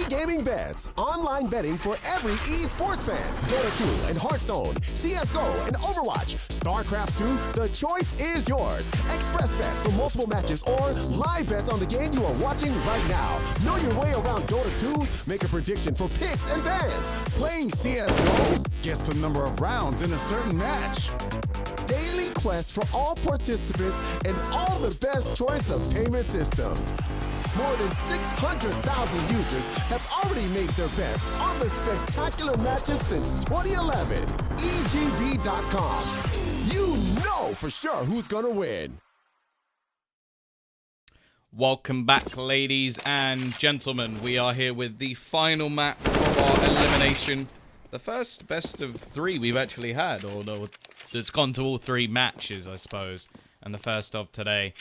E-gaming bets, online betting for every esports fan. Dota 2 and Hearthstone, CSGO and Overwatch, StarCraft 2, the choice is yours. Express bets for multiple matches or live bets on the game you are watching right now. Know your way around Dota 2? Make a prediction for picks and bans. Playing CSGO? Guess the number of rounds in a certain match. Daily quests for all participants and all the best choice of payment systems. More than 600,000 users have already made their bets on the spectacular matches since 2011. EGB.com. You know for sure who's gonna win. Welcome back, ladies and gentlemen. We are here with the final map of our elimination. The first best of three we've actually had, although it's gone to all three matches, I suppose. And the first of today,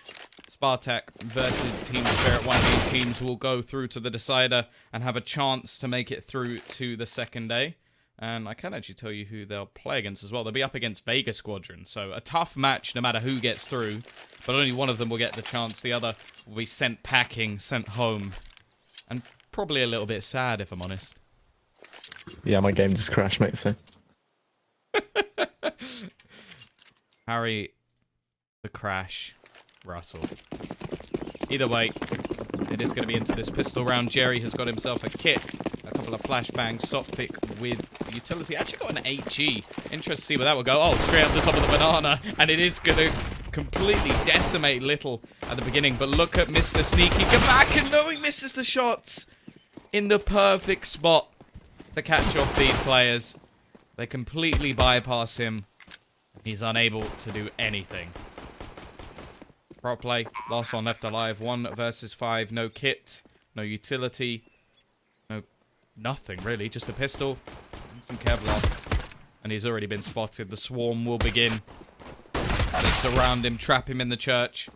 Spartak versus Team Spirit. One of these teams will go through to the decider and have a chance to make it through to the second day. And I can actually tell you who they'll play against as well. They'll be up against Vega Squadron. So a tough match no matter who gets through. But only one of them will get the chance. The other will be sent packing, sent home. And probably a little bit sad, if I'm honest. Yeah, my game just crashed, mate, so. Harry, the crash, Russell. Either way, it is going to be into this pistol round. Jerry has got himself a kit, a couple of flashbangs, sock pick with utility. Actually got an HE. Interesting to see where that will go. Oh, straight up the top of the banana. And it is going to completely decimate Little at the beginning. But look at Mr. Sneaky. Get back and no, he misses the shots in the perfect spot to catch off these players. They completely bypass him. He's unable to do anything. Pro play. Last one left alive. 1 versus 5. No kit. No utility. No... nothing, really. Just a pistol. And some Kevlar. And he's already been spotted. The swarm will begin. They surround him. Trap him in the church.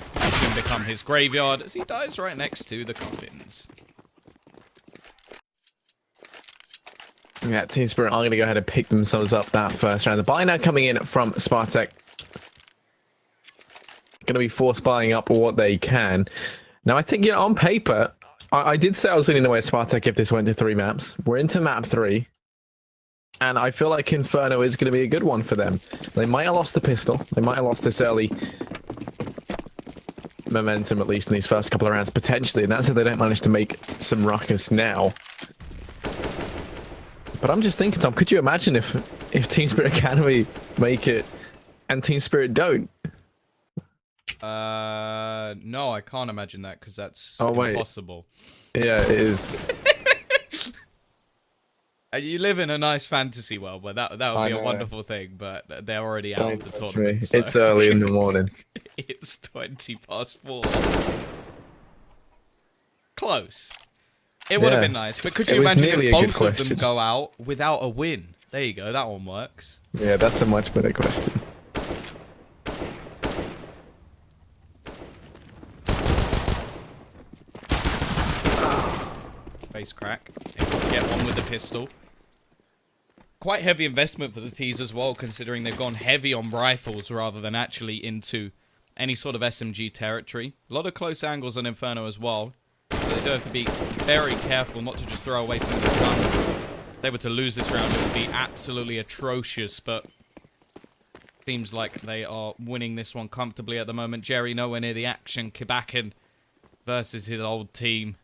It's going to become his graveyard as he dies right next to the coffins. Yeah, Team Spirit are going to go ahead and pick themselves up that first round. The buy now coming in from Spartak. Going to be force buying up what they can. Now, I think, you know, on paper, I did say I was leaning the way of Spartak if this went to 3 maps. We're into map 3. And I feel like Inferno is going to be a good one for them. They might have lost the pistol. They might have lost this early momentum, at least in these first couple of rounds, potentially. And that's if they don't manage to make some ruckus now. But I'm just thinking, Tom, could you imagine if Team Spirit Academy make it and Team Spirit don't? No, I can't imagine that because that's impossible. Yeah, it is. You live in a nice fantasy world where that would be a wonderful thing, but they're already out of the tournament. So. It's early in the morning. It's 4:20. Close. It would have been nice, but could you imagine if both of them go out without a win? There you go, that one works. Yeah, that's a much better question. Face crack. Able to get one with the pistol. Quite heavy investment for the T's as well, considering they've gone heavy on rifles rather than actually into any sort of SMG territory. A lot of close angles on Inferno as well. So they do have to be very careful not to just throw away some of the guns. If they were to lose this round, it would be absolutely atrocious, but seems like they are winning this one comfortably at the moment. Jerry nowhere near the action. Kibakin versus his old team.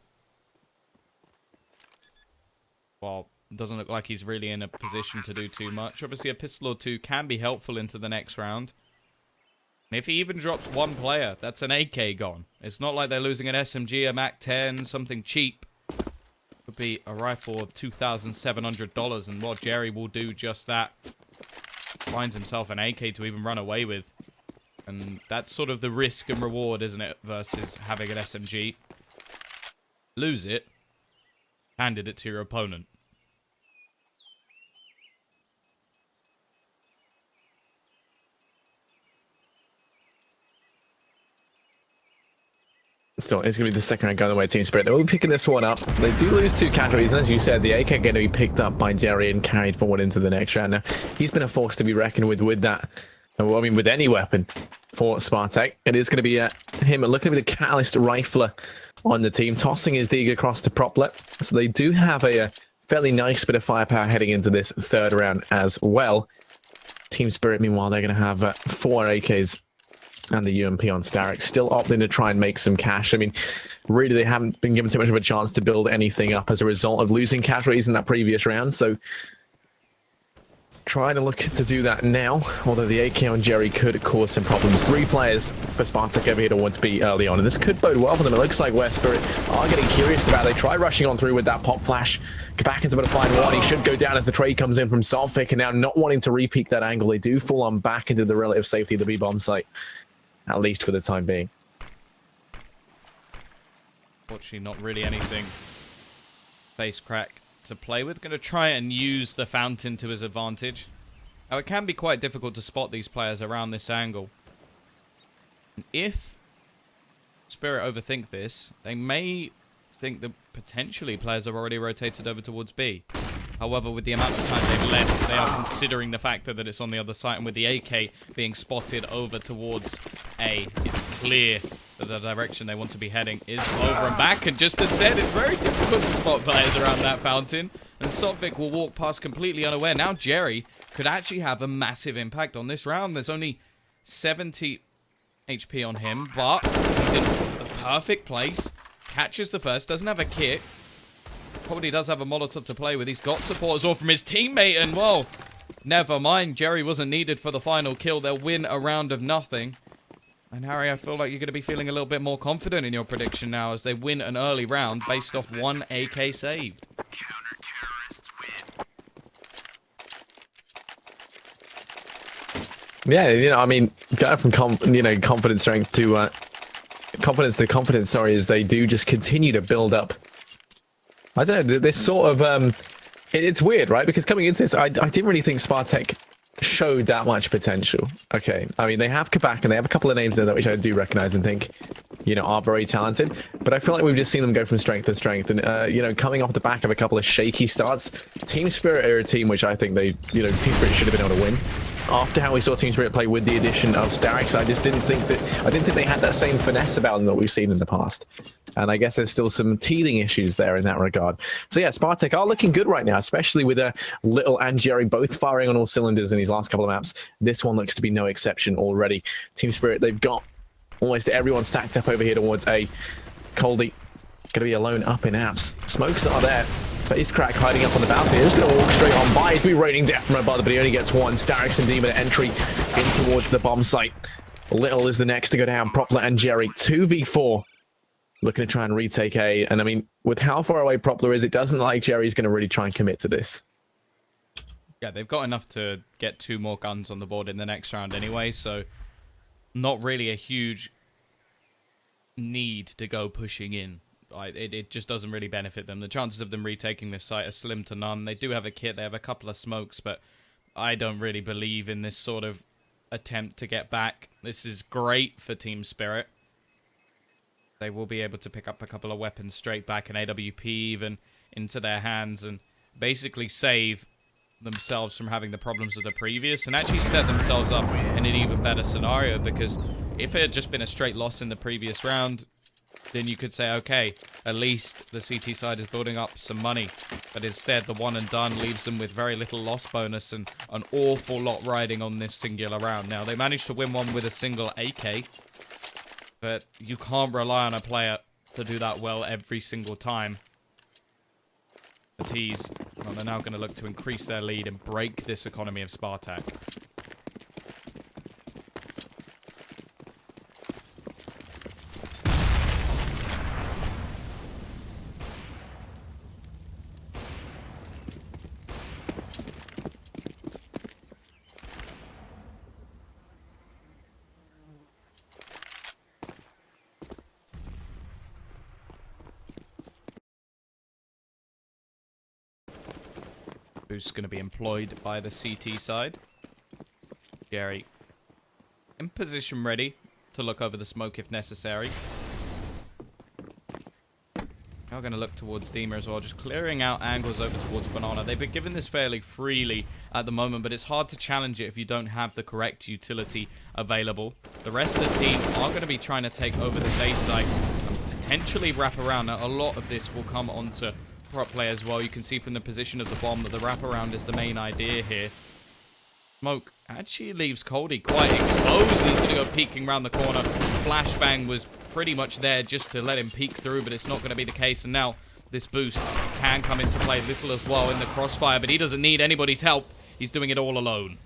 Well, doesn't look like he's really in a position to do too much. Obviously, a pistol or two can be helpful into the next round. And if he even drops one player, that's an AK gone. It's not like they're losing an SMG, a MAC-10, something cheap. Could be a rifle of $2,700, and what Jerry will do just that. Finds himself an AK to even run away with. And that's sort of the risk and reward, isn't it, versus having an SMG. Lose it, handed it to your opponent. Still, it's going to be the second round going away, Team Spirit. They will be picking this one up. They do lose 2 casualties, and as you said, the AK going to be picked up by Jerry and carried forward into the next round. Now, he's been a force to be reckoned with that. Well, I mean, with any weapon for Spartak. It is going to be him looking to be the catalyst rifler on the team, tossing his dig across the proplet. So they do have a fairly nice bit of firepower heading into this third round as well. Team Spirit, meanwhile, they're going to have 4 AKs and the UMP on Starek, still opting to try and make some cash. I mean, really, they haven't been given too much of a chance to build anything up as a result of losing casualties in that previous round. So trying to look to do that now, although the AK on Jerry could cause some problems. 3 players for Spartak over here towards B early on, and this could bode well for them. It looks like West Spirit are getting curious about it. They try rushing on through with that pop flash. Kabakin's about to find one. He should go down as the trade comes in from Solvik, and now not wanting to repeat that angle, they do fall on back into the relative safety of the B-bomb site, at least for the time being. Fortunately, not really anything face crack to play with. Going to try and use the fountain to his advantage. Now, it can be quite difficult to spot these players around this angle. And if Spirit overthink this, they may think that potentially players have already rotated over towards B. However, with the amount of time they've left, they are considering the factor that it's on the other side, and with the AK being spotted over towards A, it's clear that the direction they want to be heading is over and back. And just as said, it's very difficult to spot players around that fountain, and Sotvik will walk past completely unaware. Now Jerry could actually have a massive impact on this round. There's only 70 HP on him, but he's in a perfect place. Catches the first, doesn't have a kit. Probably does have a Molotov to play with. He's got support as well from his teammate, and well, never mind. Jerry wasn't needed for the final kill. They'll win a round of nothing. And Harry, I feel like you're going to be feeling a little bit more confident in your prediction now as they win an early round based off 1 AK saved. Yeah, you know, I mean, going from confidence strength to confidence to confidence, sorry, as they do just continue to build up. I don't know, this sort of it's weird, right? Because coming into this, I didn't really think Spartak showed that much potential. Okay, I mean, they have Kabak and they have a couple of names there which I do recognize and think, you know, are very talented. But I feel like we've just seen them go from strength to strength, and you know, coming off the back of a couple of shaky starts, Team Spirit are a team which I think they, you know, Team Spirit should have been able to win. After how we saw Team Spirit play with the addition of Starix, I just didn't think they had that same finesse about them that we've seen in the past. And I guess there's still some teething issues there in that regard. So yeah, Spartak are looking good right now, especially with Little and Jerry both firing on all cylinders in these last couple of maps. This one looks to be no exception already. Team Spirit, they've got almost everyone stacked up over here towards A. Coldy gonna be alone up in apps. Smokes are there. Face crack hiding up on the balcony. He's just going to walk straight on by. He's be raining death from above, but he only gets one. Starix and Demon entry in towards the bomb site. Little is the next to go down. Propler and Jerry 2v4. Looking to try and retake A. And I mean, with how far away Propler is, it doesn't look like Jerry's going to really try and commit to this. Yeah, they've got enough to get 2 more guns on the board in the next round anyway, so not really a huge need to go pushing in. It just doesn't really benefit them. The chances of them retaking this site are slim to none. They do have a kit. They have a couple of smokes, but I don't really believe in this sort of attempt to get back. This is great for Team Spirit. They will be able to pick up a couple of weapons straight back, an AWP even, into their hands and basically save themselves from having the problems of the previous and actually set themselves up in an even better scenario, because if it had just been a straight loss in the previous round, then you could say, okay, at least the CT side is building up some money. But instead, the one and done leaves them with very little loss bonus and an awful lot riding on this singular round. Now, they managed to win one with a single AK, but you can't rely on a player to do that well every single time. The T's, well, they're now going to look to increase their lead and break this economy of Spartak. Who's going to be employed by the CT side. Jerry in position ready to look over the smoke if necessary. Now going to look towards Deemer as well, just clearing out angles over towards Banana. They've been given this fairly freely at the moment, but it's hard to challenge it if you don't have the correct utility available. The rest of the team are going to be trying to take over this A site and potentially wrap around. Now, a lot of this will come onto prop play as well. You can see from the position of the bomb that the wraparound is the main idea here. Smoke actually leaves Coldy quite exposed. He's going to go peeking around the corner. Flashbang was pretty much there just to let him peek through, but it's not going to be the case. And now this boost can come into play. Little as well in the crossfire, but he doesn't need anybody's help. He's doing it all alone.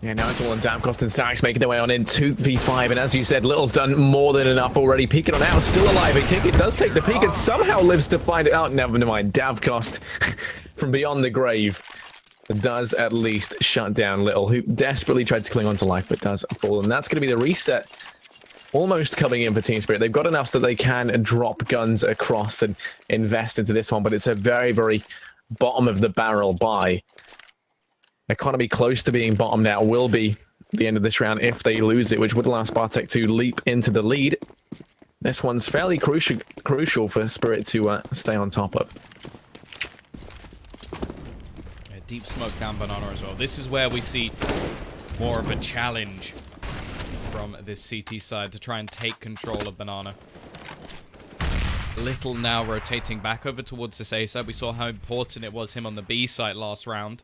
Yeah, now it's all on Davkost and Starks making their way on in 2v5, and as you said, Little's done more than enough already. Peeking on out, still alive. A kick, it does take the peek and somehow lives to find it out. Never mind, Davkost from beyond the grave does at least shut down Little, who desperately tried to cling on to life, but does fall. And that's going to be the reset almost coming in for Team Spirit. They've got enough so they can drop guns across and invest into this one, but it's a very, very bottom of the barrel buy. Economy close to being bottomed out will be the end of this round if they lose it, which would allow Spartak to leap into the lead. This one's fairly crucial for Spirit to stay on top of. Deep smoke down Banana as well. This is where we see more of a challenge from this CT side to try and take control of Banana. Little now rotating back over towards this A side. We saw how important it was him on the B side last round.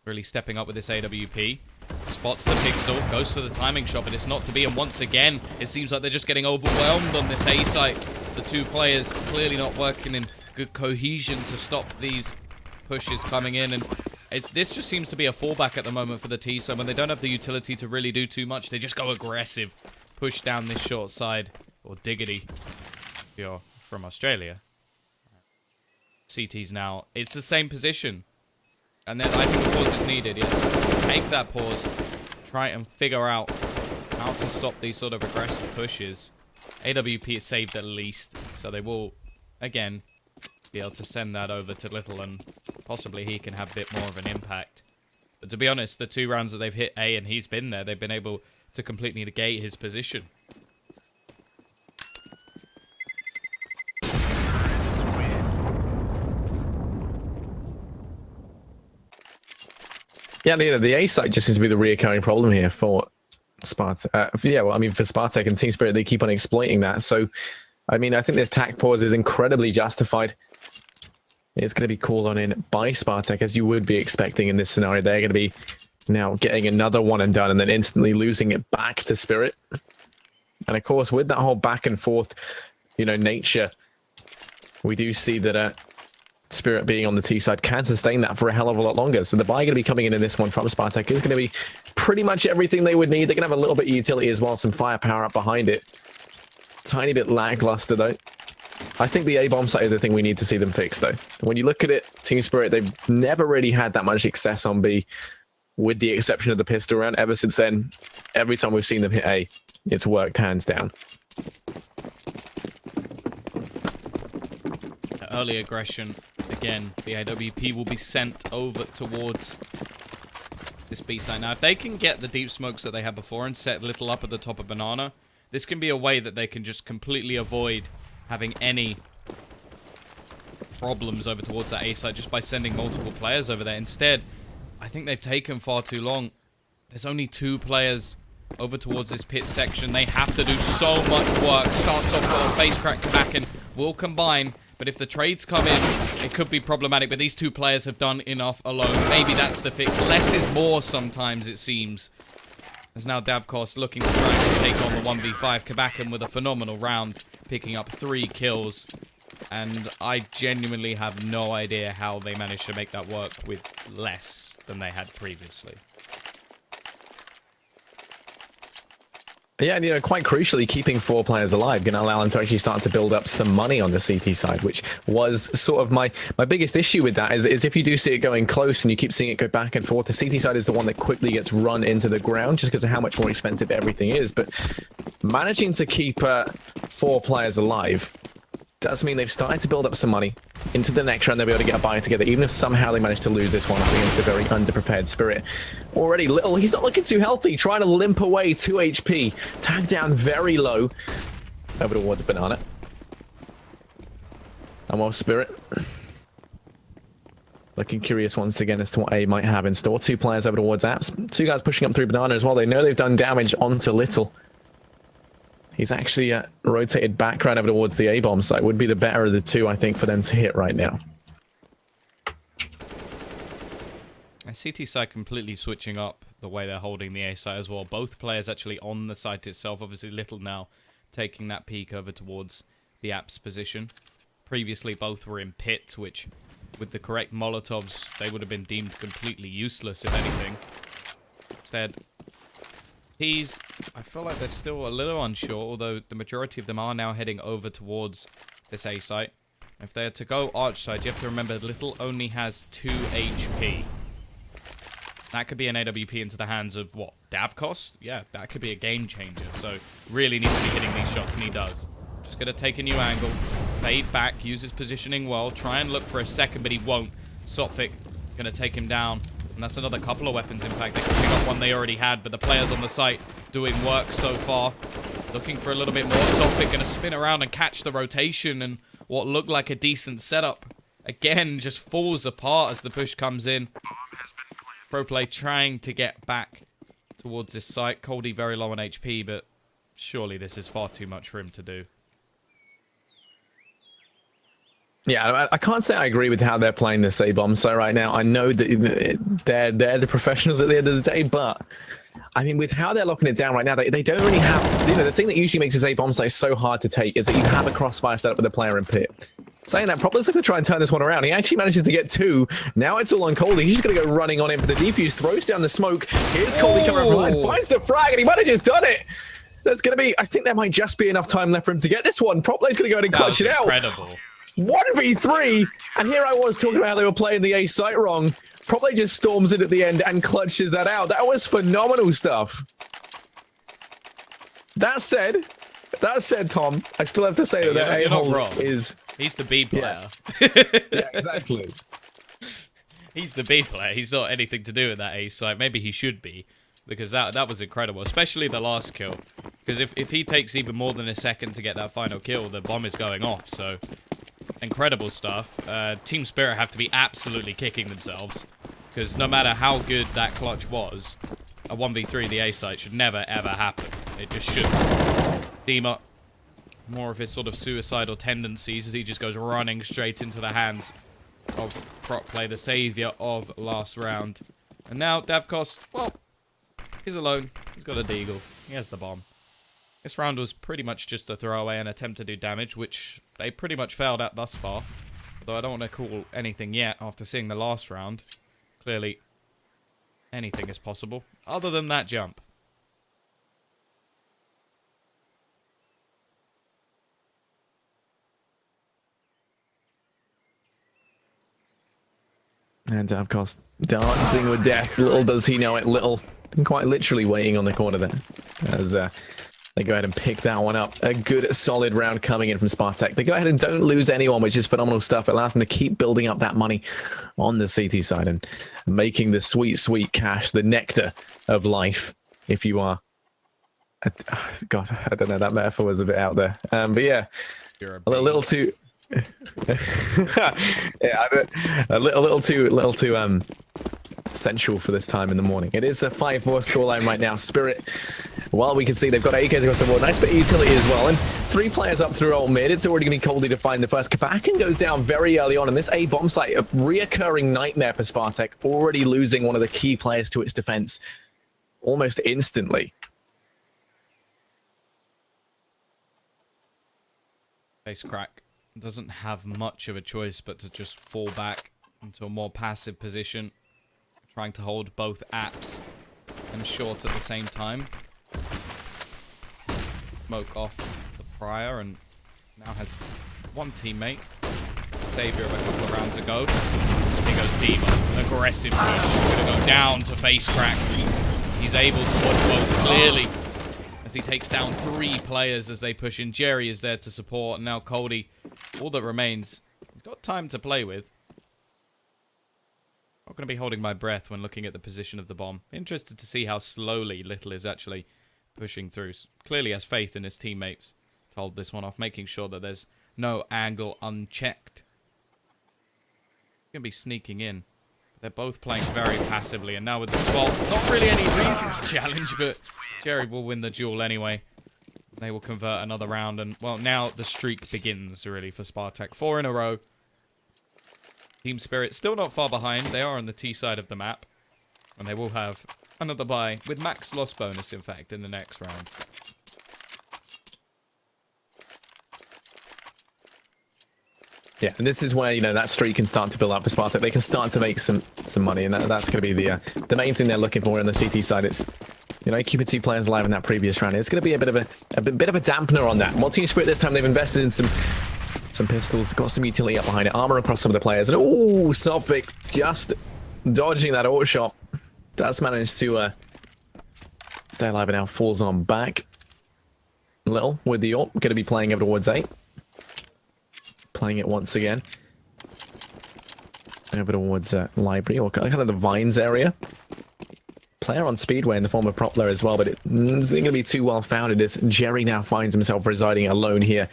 Really stepping up with this AWP. Spots the pixel, goes for the timing shot, but it's not to be. And once again, it seems like they're just getting overwhelmed on this A site. The two players clearly not working in good cohesion to stop these pushes coming in, and this just seems to be a fallback at the moment for the T. So when they don't have the utility to really do too much, they just go aggressive, push down this short side, or diggity. If you're from Australia, CT's now. It's the same position, and then I think the pause is needed. Yes, take that pause, try and figure out how to stop these sort of aggressive pushes. AWP is saved at least, so they will again be able to send that over to Little, and possibly he can have a bit more of an impact. But to be honest, the 2 rounds that they've hit A and he's been there, they've been able to completely negate his position. Yeah, the A site just seems to be the reoccurring problem here for Spartak. Yeah, well, I mean, for Spartak and Team Spirit, they keep on exploiting that. So, I mean, I think this tack pause is incredibly justified. It's going to be called on in by Spartak, as you would be expecting in this scenario. They're going to be now getting another one and done, and then instantly losing it back to Spirit. And of course, with that whole back and forth, nature, we do see that Spirit being on the T side can sustain that for a hell of a lot longer. So the buy going to be coming in this one from Spartak is going to be pretty much everything they would need. They're going to have a little bit of utility as well, some firepower up behind it. Tiny bit lackluster though. I think the A-bomb site is the thing we need to see them fix though. When you look at it, Team Spirit, they've never really had that much success on B, with the exception of the pistol round. Ever since then, every time we've seen them hit A, it's worked hands down. Early aggression. Again, the AWP will be sent over towards this B site. Now, if they can get the deep smokes that they had before and set Little up at the top of Banana, this can be a way that they can just completely avoid having any problems over towards that A site just by sending multiple players over there. Instead, I think they've taken far too long. There's only 2 players over towards this pit section. They have to do so much work. Starts off with a face crack back and will combine. But if the trades come in, it could be problematic. But these 2 players have done enough alone. Maybe that's the fix. Less is more sometimes, it seems. As now Davkost looking to try and take on the 1v5. Kabakan with a phenomenal round, picking up 3 kills. And I genuinely have no idea how they managed to make that work with less than they had previously. Yeah, and quite crucially, keeping 4 players alive going to allow them to actually start to build up some money on the CT side, which was sort of my biggest issue with that is if you do see it going close and you keep seeing it go back and forth, the CT side is the one that quickly gets run into the ground just because of how much more expensive everything is. But managing to keep 4 players alive does mean they've started to build up some money. Into the next round, they'll be able to get a buy together, even if somehow they manage to lose this one up against the very underprepared Spirit. Already Little, he's not looking too healthy, trying to limp away 2 HP. Tagged down very low. Over towards Banana. And while Spirit looking curious once again as to what A might have in store. 2 players over towards Apps. 2 guys pushing up through Banana as well. They know they've done damage onto Little. He's actually rotated back right over towards the A-bomb site. Would be the better of the two, I think, for them to hit right now. CT side completely switching up the way they're holding the A site as well. Both players actually on the site itself. Obviously, Little now taking that peek over towards the Apps position. Previously, both were in pit, which with the correct Molotovs, they would have been deemed completely useless, if anything. Instead, I feel like they're still a little unsure, although the majority of them are now heading over towards this A site. If they're to go Arch side, you have to remember Little only has 2 HP. That could be an AWP into the hands of, what, Davkos? Yeah, that could be a game changer. So, really needs to be hitting these shots, and he does. Just going to take a new angle, fade back, use his positioning well, try and look for a second, but he won't. Sophic going to take him down. And that's another couple of weapons, in fact. They can pick up one they already had, but the players on the site doing work so far. Looking for a little bit more. Sophic going to spin around and catch the rotation, and what looked like a decent setup, again, just falls apart as the push comes in. Pro play trying to get back towards this site. Coldy very low on HP, but surely this is far too much for him to do. Yeah, I can't say I agree with how they're playing this A-bomb site right now. I know that they're the professionals at the end of the day, but I mean, with how they're locking it down right now, they don't really have, the thing that usually makes this A-bomb site so hard to take is that you have a crossfire setup with a player in pit. Saying that, Propler's going to try and turn this one around. He actually manages to get 2. Now it's all on Coldy. He's just going to go running on in for the defuse. Throws down the smoke. Here's Coldy coming from line. Finds the frag, and he might have just done it. There's going to be, I think there might just be enough time left for him to get this one. Propler's going to go ahead and clutch it out. Incredible. 1v3. And here I was talking about how they were playing the A site wrong. Propler just storms in at the end and clutches that out. That was phenomenal stuff. That said, Tom, I still have to say that you're not A-hole wrong. is... He's the B player. Yeah, yeah, exactly. He's the B player. He's not anything to do with that A site. Maybe he should be, because that was incredible, especially the last kill. Because if he takes even more than a second to get that final kill, the bomb is going off. So, incredible stuff. Team Spirit have to be absolutely kicking themselves, because no matter how good that clutch was, a 1v3 the A site should never ever happen. It just shouldn't. Dima, more of his sort of suicidal tendencies as he just goes running straight into the hands of Prop Play, the savior of last round. And now Davkos, well, he's alone. He's got a deagle. He has the bomb. This round was pretty much just a throwaway and attempt to do damage, which they pretty much failed at thus far. Although I don't want to call anything yet after seeing the last round. Clearly, anything is possible, other than that jump. And of course, dancing with death. Little does he know it. Little, quite literally waiting on the corner there. As they go ahead and pick that one up. A good, solid round coming in from Spartak. They go ahead and don't lose anyone, which is phenomenal stuff. It allows them to keep building up that money on the CT side and making the sweet, sweet cash, the nectar of life, if you are. God, I don't know. That metaphor was a bit out there. But yeah, a little too... yeah, a little too sensual for this time in the morning. It is a 5-4 scoreline right now. Spirit, well, we can see they've got AKs across the board. Nice bit of utility as well. And 3 players up through ult mid. It's already going to be Coldy to find the first. Kabakin goes down very early on. And this A bomb site, a reoccurring nightmare for Spartak, already losing one of the key players to its defense almost instantly. Face crack. Doesn't have much of a choice but to just fall back into a more passive position, trying to hold both apps and short at the same time. Smoke off the prior and now has one teammate, savior of a couple of rounds ago. Here goes Dima, aggressive push, gonna go down to face crack. He's able to watch both clearly as he takes down 3 players as they push in. Jerry is there to support, and now Coldy, all that remains, he's got time to play with. Not going to be holding my breath when looking at the position of the bomb. Interested to see how slowly Little is actually pushing through. Clearly has faith in his teammates to hold this one off, making sure that there's no angle unchecked. He's going to be sneaking in. They're both playing very passively, and now with the spot, not really any reason to challenge, but Jerry will win the duel anyway. They will convert another round, and, well, now the streak begins, really, for Spartak. 4 in a row. Team Spirit still not far behind. They are on the T side of the map. And they will have another bye, with max loss bonus, in fact, in the next round. Yeah, and this is where, you know, that streak can start to build up for Spartak. They can start to make some money, and that's going to be the main thing they're looking for on the CT side. It's, you know, keeping 2 players alive in that previous round. It's going to be a bit of a dampener on that. Well, Team Spirit this time, they've invested in some pistols, got some utility up behind it, armor across some of the players, and oh, Sophic just dodging that auto shot. That's managed to stay alive, and now falls on back. Little with the AWP, going to be playing over towards 8. Playing it once again. Over towards Library, or kind of the Vines area. Player on Speedway in the form of Propler as well, but it isn't going to be too well founded as Jerry now finds himself residing alone here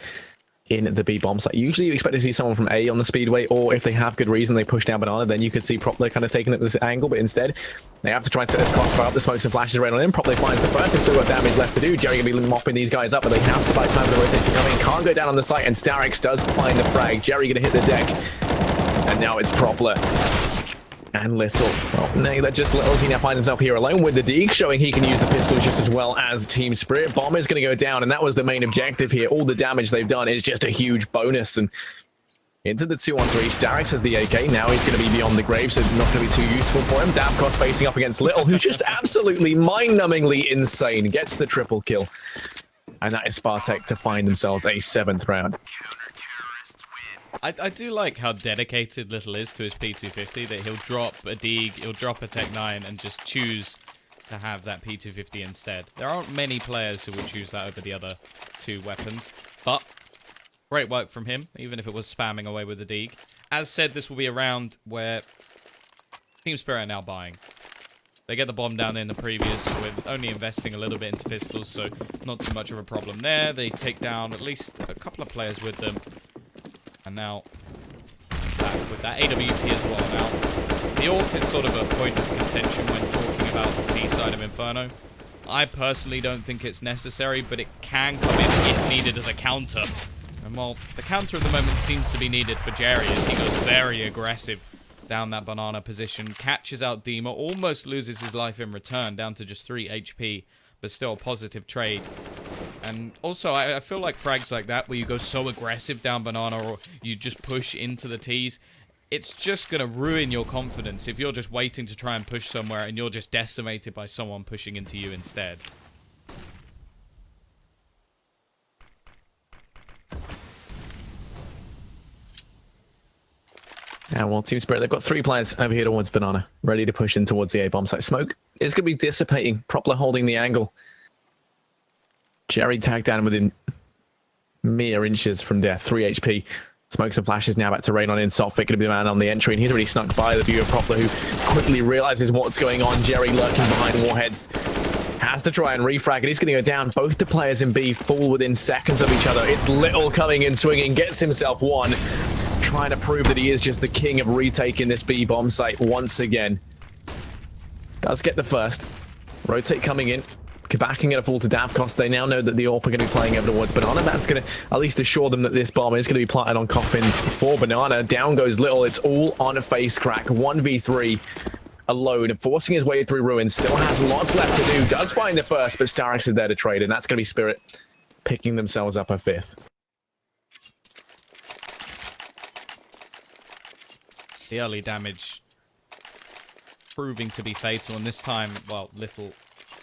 in the B bomb site. Usually you expect to see someone from A on the Speedway, or if they have good reason they push down Banana, then you could see Propler kind of taking it this angle, but instead they have to try and set this crossfire up. The smokes and flashes right on him. Propler finds the first. They've still got damage left to do. Jerry going to be mopping these guys up, but they have to buy time for the rotation to come in. Can't go down on the site, and Starix does find the frag. Jerry going to hit the deck, and now it's Propler and Little. Well, no, that just Little. He now finds himself here alone with the Deeg, showing he can use the pistols just as well as Team Spirit. Bomb is going to go down, and that was the main objective here. All the damage they've done is just a huge bonus, and into the 2-on-3. Starix has the AK. Now he's going to be beyond the grave, so it's not going to be too useful for him. Davkos facing up against Little, who's just absolutely mind-numbingly insane. Gets the triple kill, and that is Spartak to find themselves a 7th round. I do like how dedicated Little is to his P250, that he'll drop a Deeg, he'll drop a Tech 9, and just choose to have that P250 instead. There aren't many players who will choose that over the other 2 weapons, but great work from him, even if it was spamming away with the Deeg. As said, this will be a round where Team Spirit are now buying. They get the bomb down there in the previous with only investing a little bit into pistols, so not too much of a problem there. They take down at least a couple of players with them. And now, with that AWP as well now. The AWP is sort of a point of contention when talking about the T side of Inferno. I personally don't think it's necessary, but it can come in if needed as a counter. And well, the counter at the moment seems to be needed for Jerry as he goes very aggressive down that Banana position. Catches out Dima, almost loses his life in return, down to just 3 HP, but still a positive trade. And also, I feel like frags like that, where you go so aggressive down Banana or you just push into the T's, it's just going to ruin your confidence if you're just waiting to try and push somewhere and you're just decimated by someone pushing into you instead. Yeah, well, Team Spirit, they've got 3 players over here towards Banana, ready to push in towards the A bomb site. Smoke is going to be dissipating, Propler holding the angle. Jerry tagged down within mere inches from death, 3 HP. Smokes and flashes now back to rain on in. Sophic going to be the man on the entry, and he's already snuck by the view of Propler, who quickly realizes what's going on. Jerry lurking behind warheads. Has to try and refrag, and he's going to go down. Both the players in B fall within seconds of each other. It's Little coming in swinging, gets himself 1. Trying to prove that he is just the king of retaking this B bomb site once again. Does get the first. Rotate coming in. Kabacking going to fall to Davkos. They now know that the AWP are going to be playing over towards Banana. That's going to at least assure them that this bomb is going to be planted on coffins for Banana. Down goes Little. It's all on a face crack. 1v3 alone, forcing his way through ruins. Still has lots left to do. Does find the first, but Starix is there to trade, and that's going to be Spirit picking themselves up a 5th. The early damage proving to be fatal, and this time, well, Little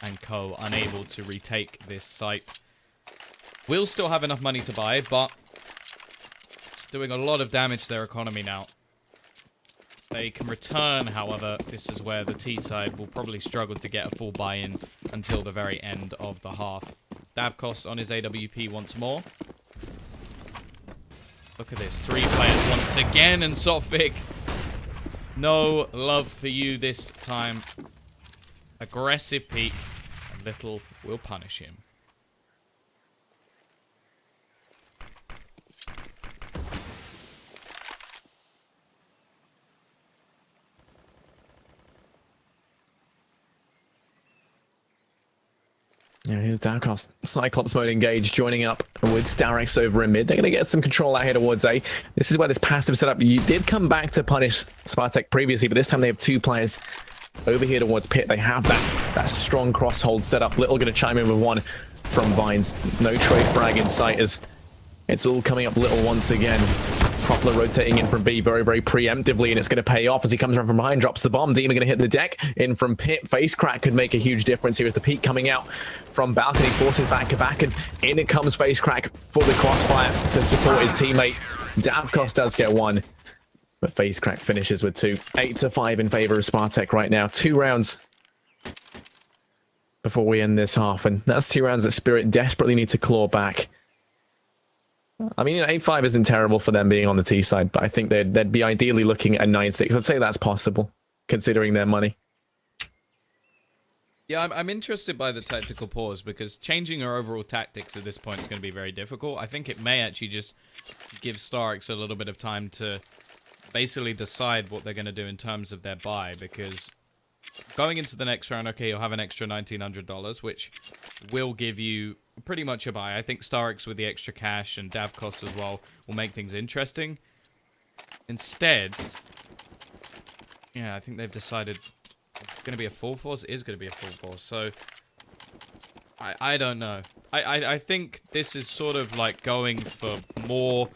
and co unable to retake this site. Will still have enough money to buy, but it's doing a lot of damage to their economy now. They can return, however. This is where the T side will probably struggle to get a full buy-in until the very end of the half. Davkos on his AWP once more. Look at this, 3 players once again, and Sophic. No love for you this time. Aggressive peek, and Little will punish him. Yeah, here's Darkos. Cyclops mode engaged, joining up with Starix over in mid. They're going to get some control out here towards A. This is where this passive setup, you did come back to punish Spartak previously, but this time they have 2 players over here towards Pit. They have that strong cross hold setup. Little going to chime in with one from Vines. No trade frag in sight as it's all coming up Little once again. Proper rotating in from B very, very preemptively, and it's going to pay off as he comes around from behind, drops the bomb. Demon going to hit the deck. In from Pit. Face crack could make a huge difference here as the peak coming out from balcony. Forces back to back, and in it comes Face crack for the crossfire to support his teammate. Davkos does get 1, but Face crack finishes with 2. 8-5 in favor of Spartak right now. 2 rounds before we end this half, and that's 2 rounds that Spirit desperately need to claw back. I mean, 8-5 isn't terrible for them being on the T side, but I think they'd be ideally looking at 9-6. I'd say that's possible, considering their money. Yeah, I'm interested by the tactical pause, because changing our overall tactics at this point is going to be very difficult. I think it may actually just give Starix a little bit of time to basically decide what they're going to do in terms of their buy, because going into the next round, okay, you'll have an extra $1,900, which will give you pretty much a buy. I think Starix with the extra cash and Davkos as well will make things interesting. Instead, yeah, I think they've decided it's going to be a full force. It is going to be a full force. So, I don't know. I think this is sort of like going for more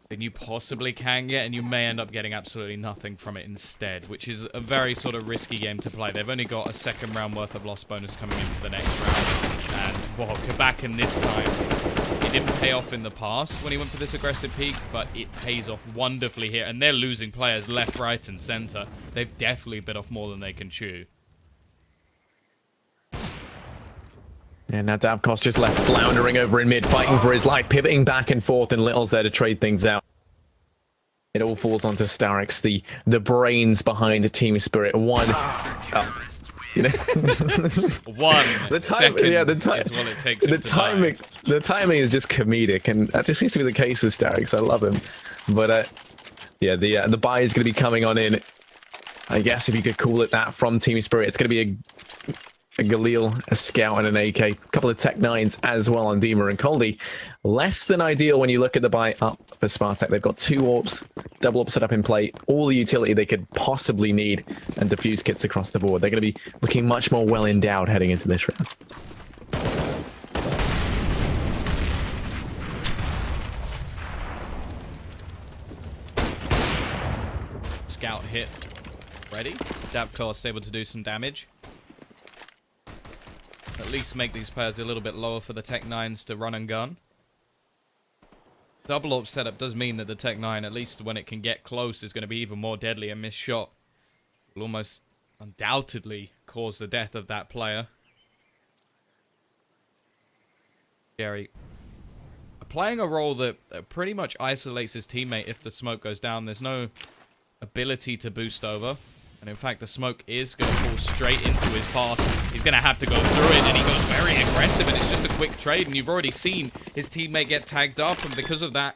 than you possibly can get, and you may end up getting absolutely nothing from it instead, which is a very sort of risky game to play. They've only got a 2nd round worth of loss bonus coming in for the next round, and well, Kabakan this time, it didn't pay off in the past when he went for this aggressive peak, but it pays off wonderfully here, and they're losing players left, right, and center. They've definitely bit off more than they can chew. And now Davkos just left floundering over in mid, fighting for his life, pivoting back and forth, and Little's there to trade things out. It all falls onto Starix, the brains behind the Team Spirit. One second is what it takes him to die. The timing is just comedic, and that just seems to be the case with Starix. I love him. But yeah, the buy is going to be coming on in, I guess if you could call it that, from Team Spirit. It's going to be a Galil, a Scout, and an AK. A couple of Tech 9s as well on Dima and Coldy. Less than ideal when you look at the buy up for Spartak. They've got 2 AWPs, double AWP set up in play, all the utility they could possibly need, and defuse kits across the board. They're going to be looking much more well endowed heading into this round. Scout hit. Ready. Davkos able to do some damage. At least make these players a little bit lower for the Tech 9s to run and gun. Double AWP setup does mean that the Tech 9, at least when it can get close, is going to be even more deadly. A missed shot will almost undoubtedly cause the death of that player. Jerry playing a role that pretty much isolates his teammate if the smoke goes down. There's no ability to boost over. And in fact, the smoke is going to fall straight into his path. He's going to have to go through it, and he goes very aggressive, and it's just a quick trade. And you've already seen his teammate get tagged up, and because of that,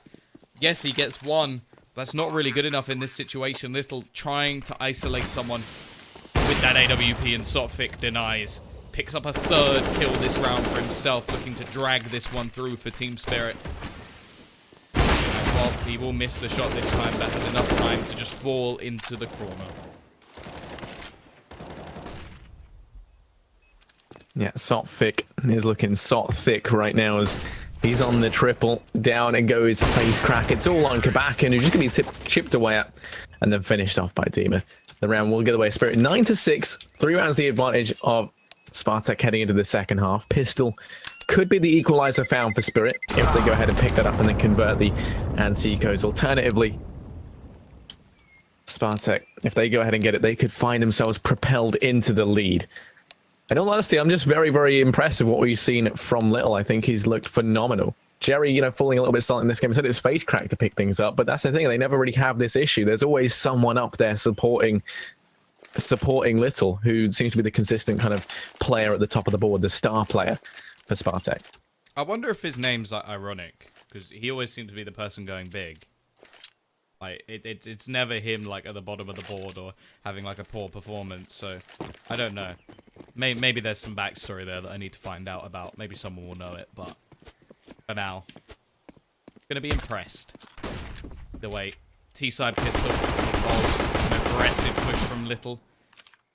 yes, he gets 1. That's not really good enough in this situation. Little trying to isolate someone with that AWP, and Sotfik denies. Picks up a 3rd kill this round for himself, looking to drag this one through for Team Spirit. Well, he will miss the shot this time, but has enough time to just fall into the corner. Yeah, Sotfik is looking sot thick right now as he's on the triple. Down and goes Face crack. It's all on Kabakan, who's just going to be chipped away at and then finished off by Demon. The round will get away Spirit 9-6. 3 rounds the advantage of Spartak heading into the second half. Pistol could be the equalizer found for Spirit if they go ahead and pick that up and then convert the anti-ecos. Alternatively, Spartak, if they go ahead and get it, they could find themselves propelled into the lead. In all honesty, I'm just very, very impressed with what we've seen from Little. I think he's looked phenomenal. Jerry, falling a little bit silent in this game. He said it's Face crack to pick things up, but that's the thing. They never really have this issue. There's always someone up there supporting Little, who seems to be the consistent kind of player at the top of the board, the star player for Spartak. I wonder if his name's ironic, because he always seems to be the person going big. Like, it's never him, like, at the bottom of the board or having, like, a poor performance, so I don't know. maybe there's some backstory there that I need to find out about. Maybe someone will know it, but for now, gonna be impressed. The way T-side pistol involves an aggressive push from Little.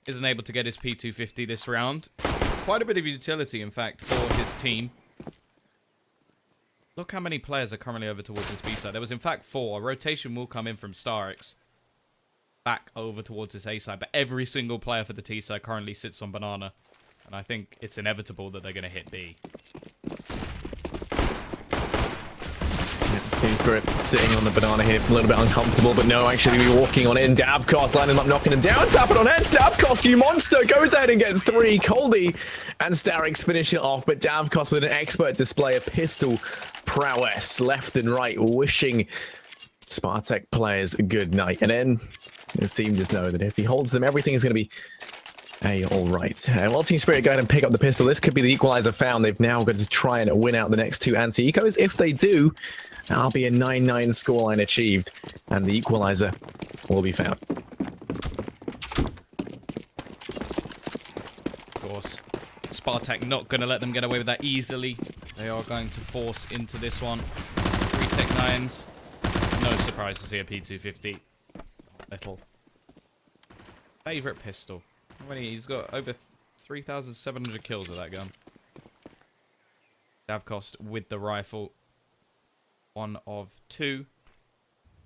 Isn't able to get his P250 this round. Quite a bit of utility, in fact, for his team. Look how many players are currently over towards this B-side. There was, in fact, 4. A rotation will come in from Starix back over towards this A-side, but every single player for the T-side currently sits on Banana, and I think it's inevitable that they're going to hit B. Team Spirit sitting on the Banana here, a little bit uncomfortable, but no, actually walking on in. Davkos lining him up, knocking him down, tapping on heads. Davkos, you monster, goes ahead and gets 3. Coldy and Starix finish it off, but Davkos with an expert display of pistol prowess, left and right, wishing Spartak players a good night. And then his team just know that if he holds them, everything is going to be all right. And while Team Spirit go ahead and pick up the pistol, this could be the equalizer found. They've now got to try and win out the next 2 anti-ecos. If they do, that'll be a 9-9 scoreline achieved, and the equalizer will be found. Of course, Spartak not going to let them get away with that easily. They are going to force into this one. 3 Tech 9s. No surprise to see a P250. Little. Favorite pistol. How many? He's got over 3,700 kills with that gun. Davkos with the rifle. 1 of 2.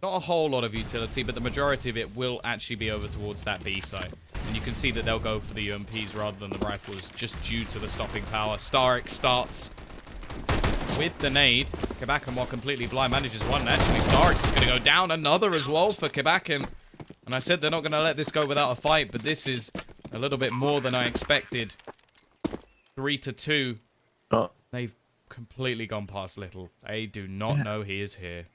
Not a whole lot of utility, but the majority of it will actually be over towards that B side. And you can see that they'll go for the UMPs rather than the rifles, just due to the stopping power. Starix starts with the nade. Kabakan, while completely blind, manages one. And actually, Starix is going to go down. Another as well for Kabakan. And I said they're not going to let this go without a fight, but this is a little bit more than I expected. 3-2. Oh. They've completely gone past Little. They do not know he is here.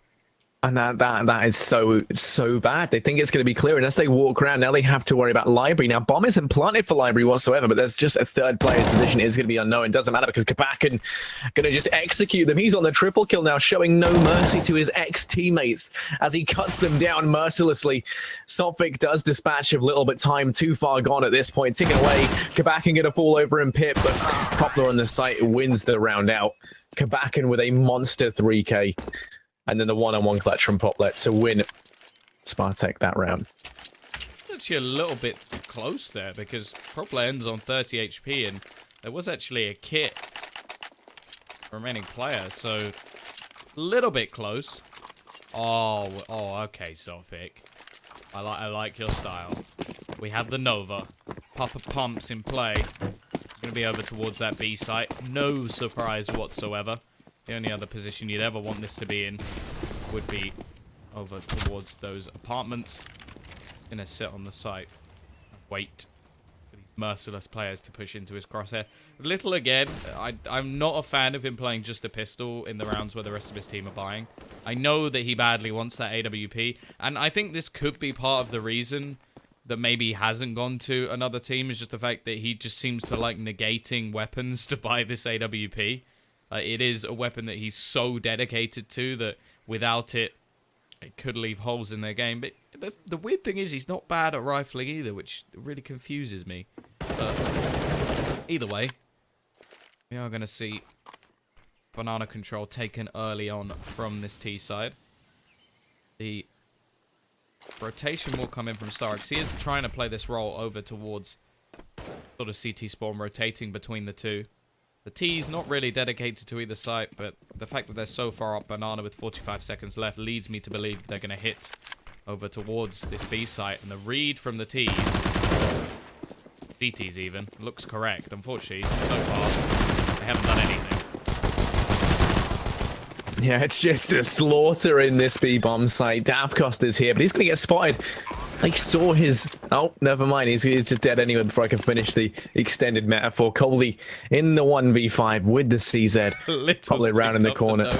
And that is so bad. They think it's going to be clear, and as they walk around, now they have to worry about Library. Now, bomb isn't planted for Library whatsoever, but there's just a third player's position is going to be unknown. Doesn't matter because Kabakan going to just execute them. He's on the triple kill now, showing no mercy to his ex-teammates as he cuts them down mercilessly. Sophic does dispatch of Little, but time too far gone at this point. Ticking away, Kabakan going to fall over in pit, but Poplar on the site wins the round out. Kabakan with a monster 3K. And then the one-on-one clutch from Poplet to win Spartak that round. Actually a little bit close there because Poplet ends on 30 HP and there was actually a kit remaining player, so a little bit close. Oh, okay, Sophic. I like your style. We have the Nova. Papa Pumps in play. Gonna be over towards that B site. No surprise whatsoever. The only other position you'd ever want this to be in would be over towards those apartments. Gonna sit on the site and wait for these merciless players to push into his crosshair. Little again, I'm not a fan of him playing just a pistol in the rounds where the rest of his team are buying. I know that he badly wants that AWP, and I think this could be part of the reason that maybe he hasn't gone to another team, is just the fact that he just seems to like negating weapons to buy this AWP. It is a weapon that he's so dedicated to that without it, it could leave holes in their game. But the weird thing is he's not bad at rifling either, which really confuses me. But either way, we are going to see banana control taken early on from this T side. The rotation will come in from Starix. He is trying to play this role over towards sort of CT spawn, rotating between the two. The T's not really dedicated to either side, but the fact that they're so far up banana with 45 seconds left leads me to believe they're going to hit over towards this B site. And the read from the T's, DT's even, looks correct. Unfortunately, so far, they haven't done anything. Yeah, it's just a slaughter in this B-bomb site. Davkos is here, but he's going to get spotted. I saw his... Oh, never mind. He's just dead anyway before I can finish the extended metaphor. Coley in the 1v5 with the CZ. Probably around in the corner.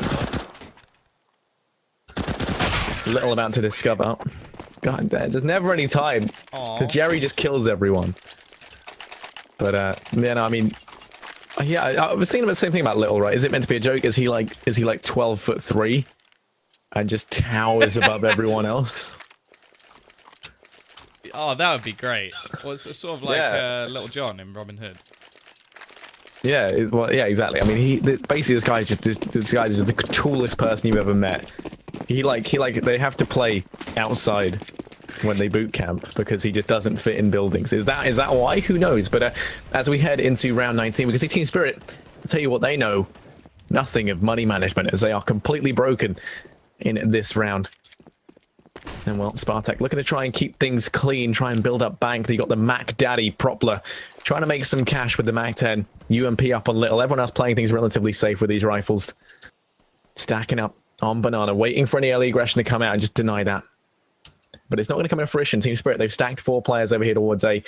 Little about to discover. God, there's never any time. Because Jerry just kills everyone. But, yeah, no, I mean... Yeah, I was thinking about the same thing about Little, right? Is it meant to be a joke? Is he like 12'3" and just towers above everyone else? Oh, that would be great. Well, it's sort of like Little John in Robin Hood. Yeah, well, yeah, exactly. I mean, basically this guy is just this guy is the coolest person you've ever met. He they have to play outside when they boot camp because he just doesn't fit in buildings. Is that why? Who knows? But as we head into round 19, we can see Team Spirit. I'll tell you what they know: nothing of money management, as they are completely broken in this round. And well, Spartak looking to try and keep things clean, try and build up bank. They got the Mac Daddy Propler trying to make some cash with the Mac 10. UMP up on little. Everyone else playing things relatively safe with these rifles. Stacking up on Banana, waiting for any early aggression to come out and just deny that. But it's not going to come into fruition. Team Spirit, they've stacked 4 players over here towards a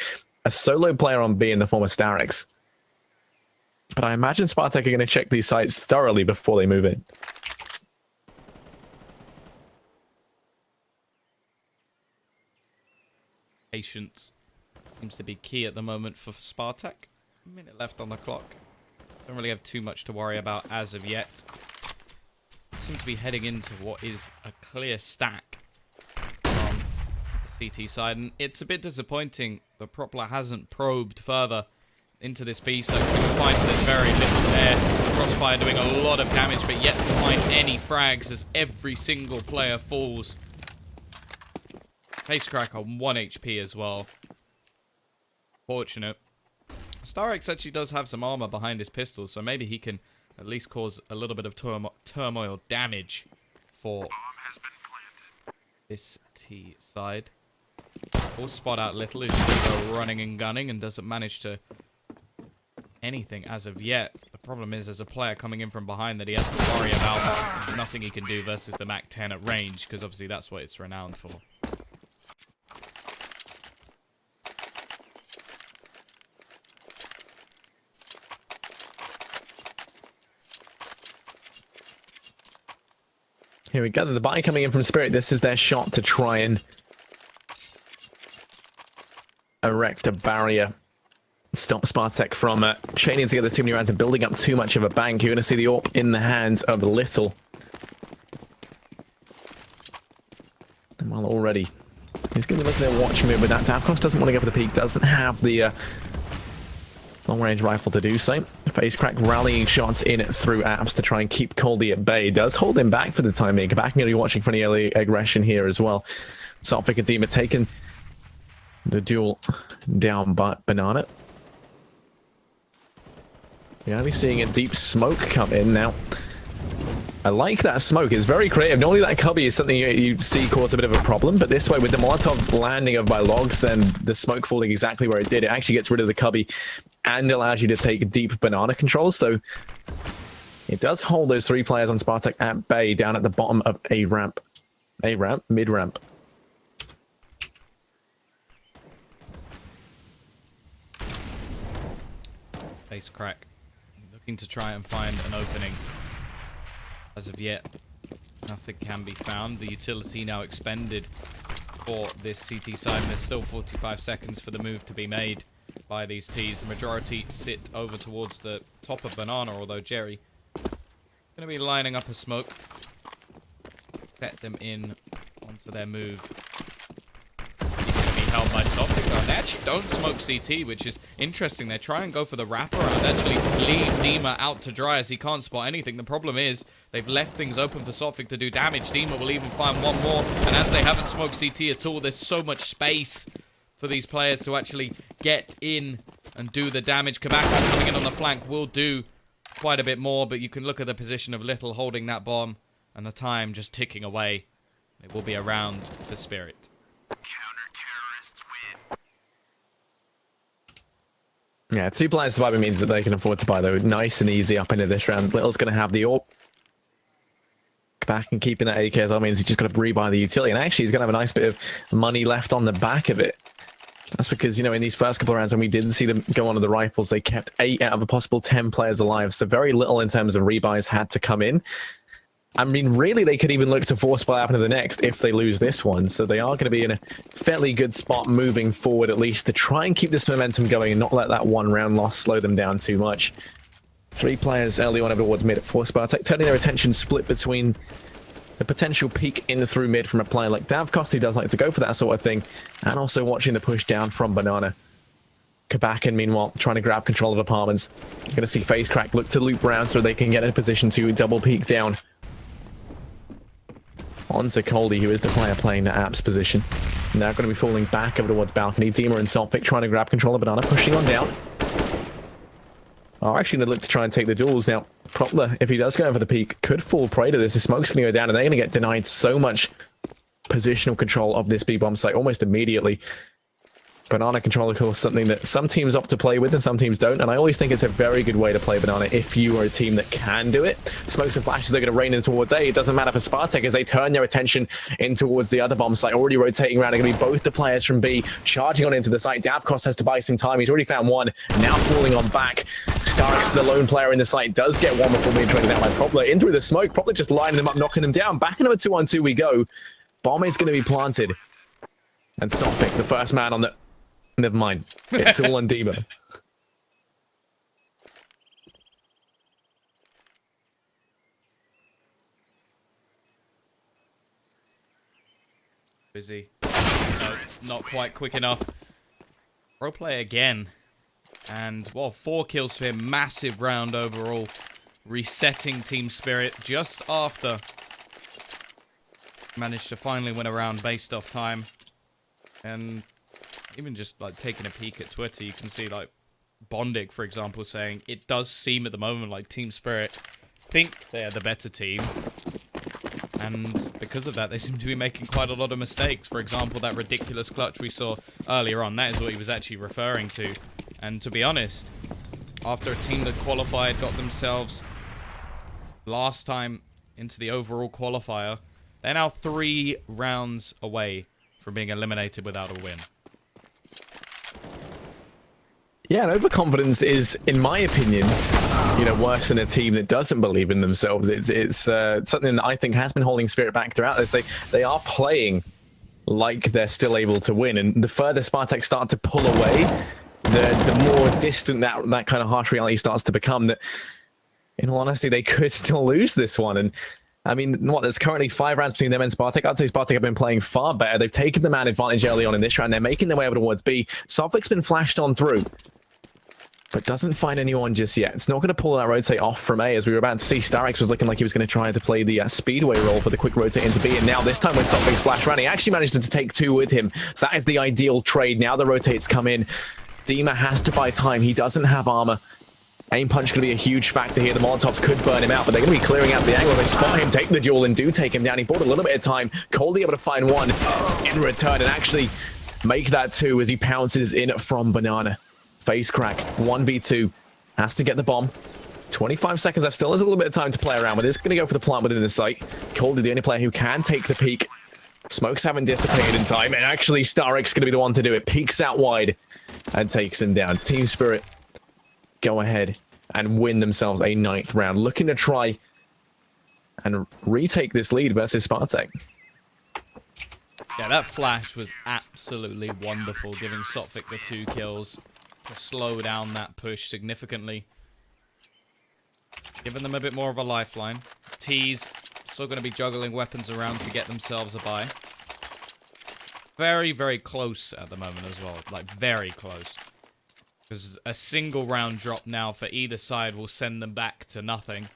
solo player on B in the form of Starix. But I imagine Spartak are going to check these sites thoroughly before they move in. Patience seems to be key at the moment for Spartak. A minute left on the clock. Don't really have too much to worry about as of yet. Seem to be heading into what is a clear stack from the CT side, and it's a bit disappointing the Propler hasn't probed further into this B site. You can find there's very little there. Crossfire doing a lot of damage, but yet to find any frags as every single player falls. Face crack on 1 HP as well. Fortunate. Starix actually does have some armor behind his pistol, so maybe he can at least cause a little bit of turmoil damage for this T side. We'll spot out Little, who's just running and gunning and doesn't manage to anything as of yet. The problem is, as a player coming in from behind, that he has to worry about. There's nothing he can do versus the Mac 10 at range, because obviously that's what it's renowned for. Here we go. The buy coming in from Spirit. This is their shot to try and erect a barrier. Stop Spartak from chaining together too many rounds and building up too much of a bank. You're going to see the AWP in the hands of Little. And well, already he's going to be looking at watch move with that. Davkos doesn't want to go for the peak. Doesn't have the long-range rifle to do so. Face crack rallying shots in through apps to try and keep Coldy at bay. Does hold him back for the time being. Back and going to be watching for any early aggression here as well. Sophic and Dima taking the duel down by Banana. You're going to be seeing a deep smoke come in now. I like that smoke. It's very creative. Normally that cubby is something you see cause a bit of a problem, but this way with the Molotov landing of by logs, then the smoke falling exactly where it did, it actually gets rid of the cubby and allows you to take deep Banana controls. So it does hold those 3 players on Spartak at bay down at the bottom of a ramp. A ramp? Mid-ramp. Face crack. Looking to try and find an opening. As of yet, nothing can be found. The utility now expended for this CT side, and there's still 45 seconds for the move to be made by these Ts. The majority sit over towards the top of Banana, although Jerry going to be lining up a smoke. Set them in onto their move. Held by Sophic. They actually don't smoke CT, which is interesting. They try and go for the wraparound, actually leave Dima out to dry as he can't spot anything. The problem is they've left things open for Sophic to do damage. Dima will even find one more, and as they haven't smoked CT at all, there's so much space for these players to actually get in and do the damage. Kabaka coming in on the flank will do quite a bit more, but you can look at the position of Little holding that bomb and the time just ticking away. It will be a round for Spirit. Yeah, 2 players surviving means that they can afford to buy, though. Nice and easy up into this round. Little's going to have the AWP. Back and keeping that AK as well means he's just got to rebuy the utility. And actually, he's going to have a nice bit of money left on the back of it. That's because, you know, in these first couple of rounds, when we didn't see them go onto the rifles, they kept 8 out of a possible 10 players alive. So very little in terms of rebuys had to come in. I mean, really, they could even look to force play up into the next if they lose this one. So they are going to be in a fairly good spot moving forward, at least, to try and keep this momentum going and not let that 1 round loss slow them down too much. 3 players early on over towards mid at 4 Spartak, turning their attention split between the potential peek in through mid from a player like Davkost, who does like to go for that sort of thing, and also watching the push down from Banana. Kabakin, meanwhile, trying to grab control of apartments. You're going to see Face Crack look to loop around so they can get in a position to double peek down. On to Coldy, who is the player playing the apps position. Now going to be falling back over towards balcony. Dima and Solfik trying to grab control of Banana, pushing on down. Are actually going to look to try and take the duels. Now, Propler, if he does go over the peak, could fall prey to this. The smoke's going to go down, and they're going to get denied so much positional control of this B-bomb site almost immediately. Banana control, of course, something that some teams opt to play with and some teams don't, and I always think it's a very good way to play Banana if you are a team that can do it. Smokes and flashes, they're going to rain in towards A. It doesn't matter for Spartak as they turn their attention in towards the other bomb site, already rotating around. They're going to be both the players from B charging on into the site. Davkost has to buy some time. He's already found one, now falling on back. Starks, the lone player in the site, does get one before being traded out by Propler. In through the smoke, Propler just lining them up, knocking them down. Back into a 2-on-2 we go. Bomb is going to be planted. And Sofik, the first man on the... Never mind. It's all on Dima. Busy. No, not quite quick enough. Pro play again. And, well, 4 kills for him. Massive round overall. Resetting team spirit just after. Managed to finally win a round based off time. And... even just like taking a peek at Twitter, you can see like Bondic, for example, saying it does seem at the moment like Team Spirit think they're the better team. And because of that, they seem to be making quite a lot of mistakes. For example, that ridiculous clutch we saw earlier on, that is what he was actually referring to. And to be honest, after a team that qualified, got themselves last time into the overall qualifier, they're now 3 rounds away from being eliminated without a win. Yeah, and overconfidence is, in my opinion, you know, worse than a team that doesn't believe in themselves. It's something that I think has been holding Spirit back throughout this. They are playing like they're still able to win, and the further Spartak start to pull away, the more distant that kind of harsh reality starts to become. That, in all honesty, they could still lose this one. And I mean, there's currently 5 rounds between them and Spartak. I'd say Spartak have been playing far better. They've taken the man advantage early on in this round. They're making their way over towards B. Sofik's been flashed on through, but doesn't find anyone just yet. It's not going to pull that rotate off from A, as we were about to see. Starix was looking like he was going to try to play the speedway role for the quick rotate into B, and now this time when Sofik's flash around, he actually managed to take 2 with him. So that is the ideal trade. Now the rotates come in. Dima has to buy time. He doesn't have armor. Aim punch going to be a huge factor here. The Molotovs could burn him out, but they're going to be clearing out the angle. They spot him, take the duel, and do take him down. He bought a little bit of time. Coldy able to find one in return and actually make that 2 as he pounces in from Banana. Face crack, 1v2. Has to get the bomb. 25 seconds left. Still has a little bit of time to play around with. It's going to go for the plant within the site. Coldy, the only player who can take the peek. Smokes haven't dissipated in time, and actually Starix going to be the one to do it. Peeks out wide and takes him down. Team Spirit go ahead and win themselves a 9th round, looking to try and retake this lead versus Spartak. Yeah, that flash was absolutely wonderful, giving Sophic the 2 kills to slow down that push significantly. Giving them a bit more of a lifeline. T's still going to be juggling weapons around to get themselves a buy. Very, very close at the moment as well. Like, very close. Because a single round drop now for either side will send them back to nothing.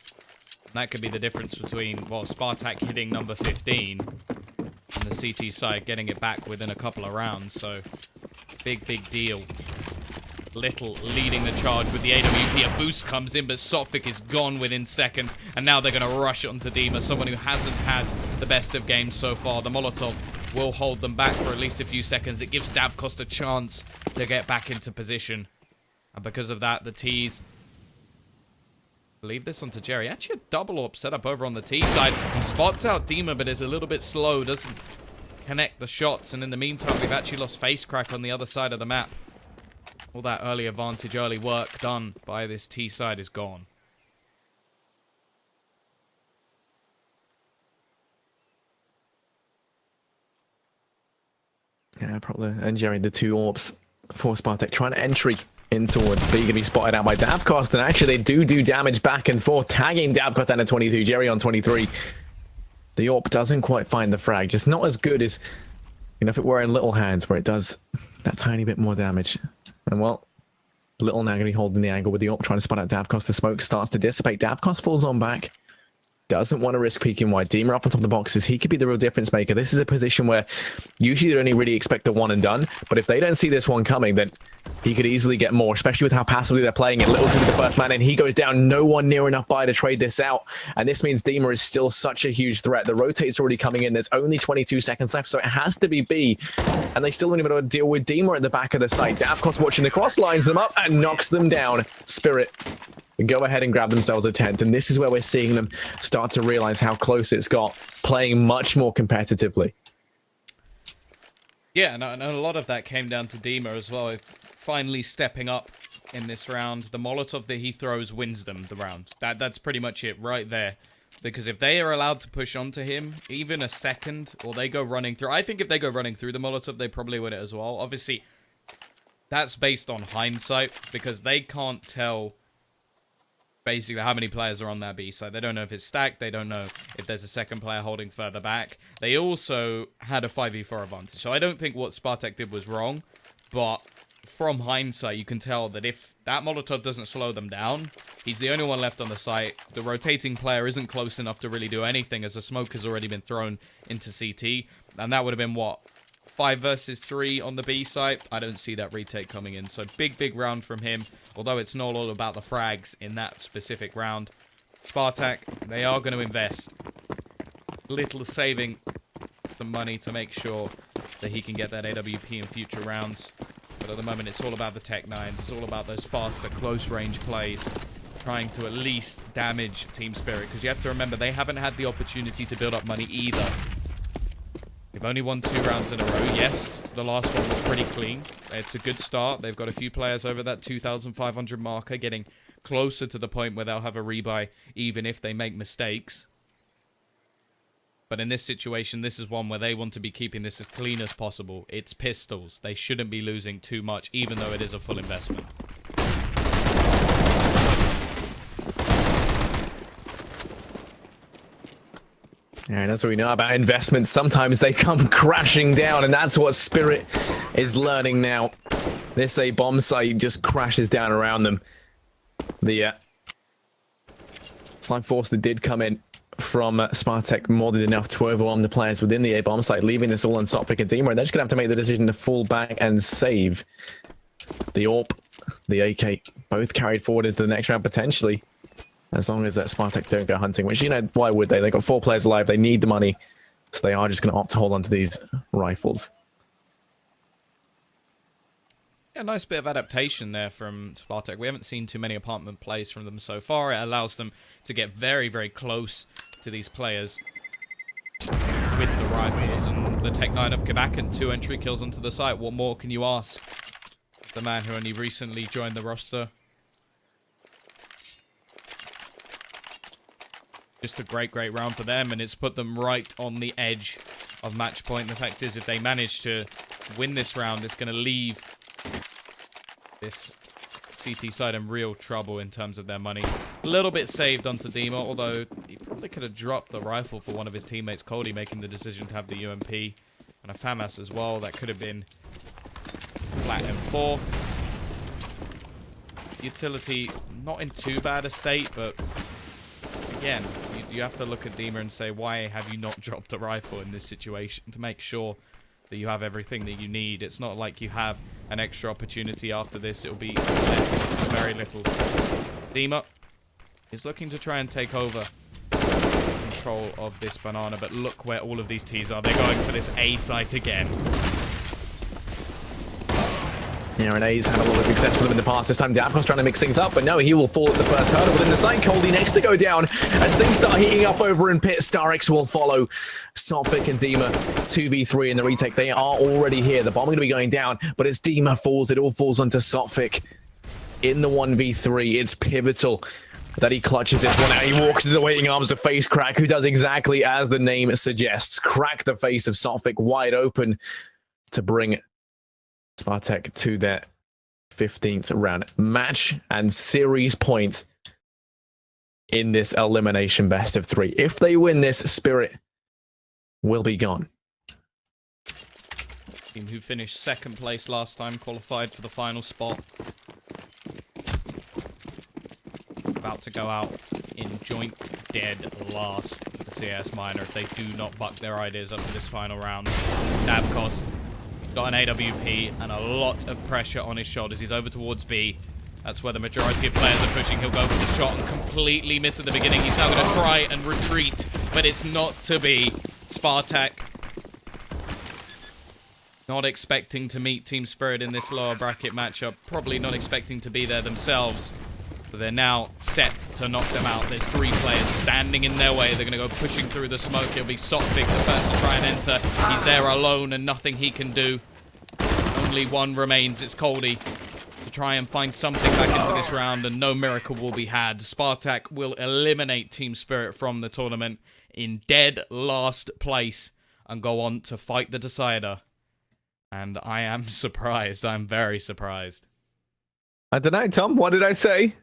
And that could be the difference between, well, Spartak hitting number 15 and the CT side getting it back within a couple of rounds. So, big, big deal. Little leading the charge with the AWP. A boost comes in, but Sophic is gone within seconds. And now they're going to rush onto Dima, someone who hasn't had the best of games so far. The Molotov will hold them back for at least a few seconds. It gives Davkost a chance to get back into position. And because of that, the T's leave this onto Jerry. Actually, a double AWP set up over on the T side. He spots out Dima, but is a little bit slow. Doesn't connect the shots. And in the meantime, we've actually lost Face Crack on the other side of the map. All that early advantage, early work done by this T side is gone. Yeah, probably. And Jerry, the 2 AWPs for Spartak trying to entry in towards B, gonna be spotted out by Davkost, and actually they do damage back and forth, tagging Davkost down to 22, Jerry on 23. The AWP doesn't quite find the frag. Just not as good as, you know, if it were in Little Hands, where it does that tiny bit more damage. And well, Little now going to be holding the angle with the AWP, trying to spot out Davkos. The smoke starts to dissipate. Davkos falls on back. Doesn't want to risk peeking wide. Deemer up on top of the boxes. He could be the real difference maker. This is a position where usually they only really expect a one and done. But if they don't see this one coming, then he could easily get more, especially with how passively they're playing it. Little's going to be the first man in. He goes down. No one near enough by to trade this out. And this means Deemer is still such a huge threat. The rotate's already coming in. There's only 22 seconds left, so it has to be B. And they still don't even know how to deal with Deemer at the back of the site. Davkos watching the cross, lines them up and knocks them down. Spirit go ahead and grab themselves a 10th, and this is where we're seeing them start to realize how close it's got, playing much more competitively. Yeah, and a lot of that came down to Deemer as well, finally stepping up in this round. The Molotov that he throws wins them the round. That's pretty much it right there. Because if they are allowed to push onto him, even a second, or they go running through... I think if they go running through the Molotov, they probably win it as well. Obviously, that's based on hindsight, because they can't tell basically how many players are on that B side. They don't know if it's stacked. They don't know if there's a second player holding further back. They also had a 5v4 advantage. So I don't think what Spartak did was wrong. But from hindsight, you can tell that if that Molotov doesn't slow them down, he's the only one left on the site. The rotating player isn't close enough to really do anything, as the smoke has already been thrown into CT. And that would have been, what, 5 versus 3 on the B site? I don't see that retake coming in. So big round from him. Although it's not all about the frags in that specific round. Spartak, they are going to invest little, saving some money to make sure that he can get that AWP in future rounds. But at the moment, it's all about the Tech 9s. It's all about those faster, close-range plays, trying to at least damage Team Spirit. Because you have to remember, they haven't had the opportunity to build up money either. They've only won 2 rounds in a row. Yes, the last one was pretty clean. It's a good start. They've got a few players over that 2,500 marker, getting closer to the point where they'll have a rebuy, even if they make mistakes. But in this situation, this is one where they want to be keeping this as clean as possible. It's pistols. They shouldn't be losing too much, even though it is a full investment. And that's what we know about investments. Sometimes they come crashing down, and that's what Spirit is learning now. This A bomb site just crashes down around them. The Slime Force that did come in from Spartak more than enough to overwhelm the players within the A bomb site, leaving this all on Sophic and Deemer, and they're just going to have to make the decision to fall back and save. The AWP, the AK, both carried forward into the next round potentially. As long as that Spartak don't go hunting, which, you know, why would they? They've got 4 players alive. They need the money. So they are just going to opt to hold on to these rifles. A nice bit of adaptation there from Spartak. We haven't seen too many apartment plays from them so far. It allows them to get very close to these players with the rifles. And the Tech 9 of Quebec and 2 entry kills onto the site. What more can you ask? The man who only recently joined the roster. Just a great round for them, and it's put them right on the edge of match point. The fact is, if they manage to win this round, it's going to leave this CT side in real trouble in terms of their money. A little bit saved onto Deemer, although he probably could have dropped the rifle for one of his teammates, Cody, making the decision to have the UMP. And a FAMAS as well. That could have been flat M4. Utility, not in too bad a state, but again, you have to look at Deemer and say, why have you not dropped a rifle in this situation to make sure that you have everything that you need? It's not like you have an extra opportunity after this. It'll be left very little. Deemer is looking to try and take over control of this banana, but look where all of these T's are. They're going for this A site again. Yeah, and A's had a lot of success for them in the past. This time, Davkos trying to mix things up, but no, he will fall at the first hurdle. Within the site, Coldy next to go down. As things start heating up over in pit, Starix will follow. Sophic and Deemer, 2v3 in the retake. They are already here. The bomb going to be going down, but as Deemer falls, it all falls onto Sophic. In the 1v3, it's pivotal that he clutches this one out. He walks into the waiting arms of Face Crack, who does exactly as the name suggests. Crack the face of Sophic wide open to bring Spartak to their 15th round match and series points in this elimination best of 3. If they win this, Spirit will be gone. Team who finished second place last time qualified for the final spot. About to go out in joint dead last for the CIS minor if they do not buck their ideas up for this final round. Davkos, he's got an AWP and a lot of pressure on his shoulders. He's over towards B. That's where the majority of players are pushing. He'll go for the shot and completely miss at the beginning. He's now going to try and retreat, but it's not to be. Spartak not expecting to meet Team Spirit in this lower bracket matchup. Probably not expecting to be there themselves. But they're now set to knock them out. There's 3 players standing in their way. They're going to go pushing through the smoke. It'll be Sotvic the first to try and enter. He's there alone and nothing he can do. Only one remains. It's Coldy to try and find something back into this round, and no miracle will be had. Spartak will eliminate Team Spirit from the tournament in dead last place and go on to fight the decider. And I am surprised. I'm very surprised. I don't know, Tom. What did I say?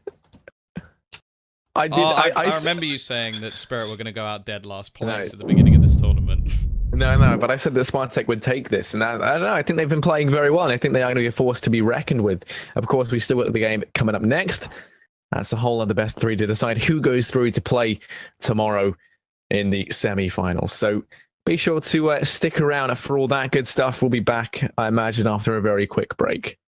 I remember you saying that Spirit were going to go out dead last place at the beginning of this tournament. No, but I said that Spartak would take this, and I don't know. I think they've been playing very well, and I think they are going to be a force to be reckoned with. Of course, we still got the game coming up next. That's the whole of the best 3 to decide who goes through to play tomorrow in the semi-finals. So be sure to stick around for all that good stuff. We'll be back, I imagine, after a very quick break.